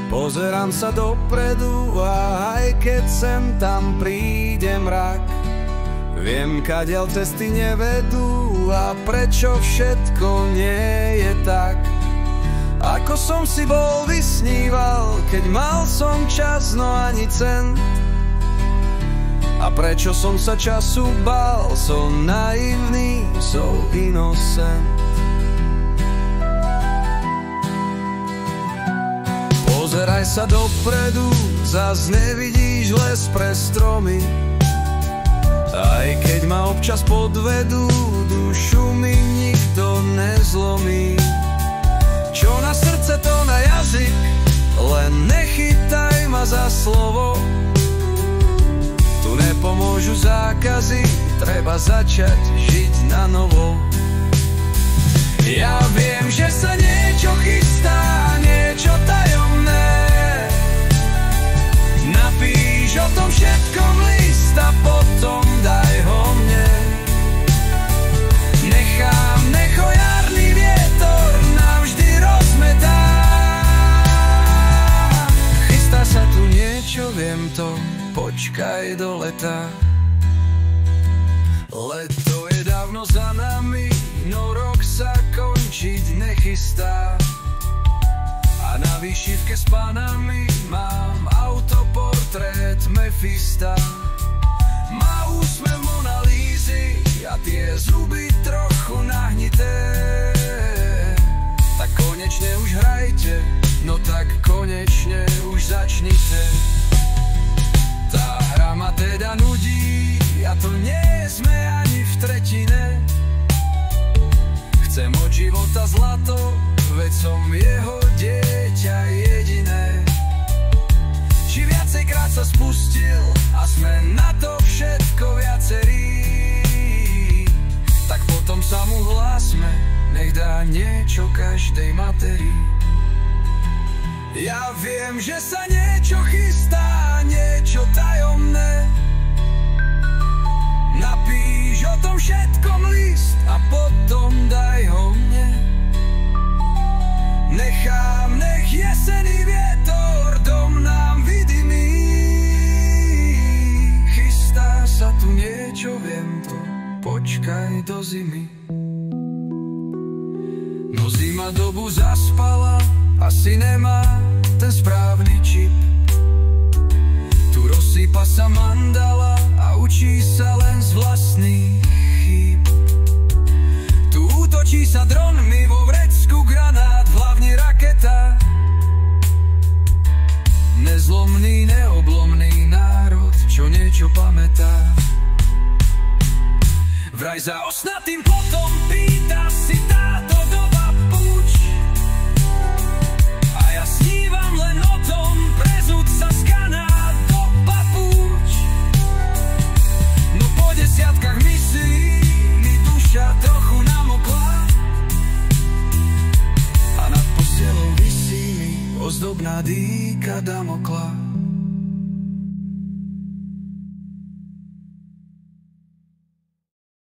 Pozerám sa dopredu a aj keď sem tam príde mrak, viem, kadiaľ cesty nevedú a prečo všetko nie je tak, ako som si bol vysníval, keď mal som čas, no ani cent. A prečo som sa času bál, som naivný, so innocent. Pozeraj sa dopredu, zas nevidíš les pre stromy. Aj keď ma občas podvedú, dušu mi nikto nezlomí. Čo na srdce, to na jazyk, len nechytaj ma za slovo. Tu nepomôžu zákazy, treba začať žiť na novo. Ja viem, že sa niečo chystá, niečo tajomné. Napíš o tom všetkom list a potom daj ho mne. Nech ho jarný vietor navždy rozmetá. Chystá sa tu niečo, viem to, počkaj do leta. Leto je dávno za nami, no rok sa končiť nechystá. A na výšivke s panami mám autoportrét Mefista. Má úsmev Mona Lízy a tie zuby trochu nahnité. Tak konečne už hrajte, no tak konečne už začnite. Tá hra ma teda nudí, a to nie sme ani v tretine. Chcem od života zlato, veď som jeho dieťa jediné. Či viacejkrát sa spustil a sme na to všetko viacerí, tak potom sa mu hlásme, nech dá niečo každej materii. Ja viem, že sa niečo chystá, niečo tajomné. Napíš o tom všetkom list a potom daj ho mne. Nech jesený vietor dom nám vydymí. Chystá sa tu niečo, viem to, počkaj do zimy. No zima dobu zaspala, asi nemá ten správny čip. Tu rozsýpa sa mandala a učí sa len z vlastných chýb. Tu útočí sa dronmi, vo vrecku granát, hlavne raketa. Nezlomný, neoblomný národ, čo niečo pamätá. Vraj za osnatým plotom pýta si táto doba púč. A ja snívam len o tom, prezúť sa z Kanát do Papúč. No po desiatkách misií mi duša trochu namokla a nad postelou visí mi ozdobná dýka Damokla.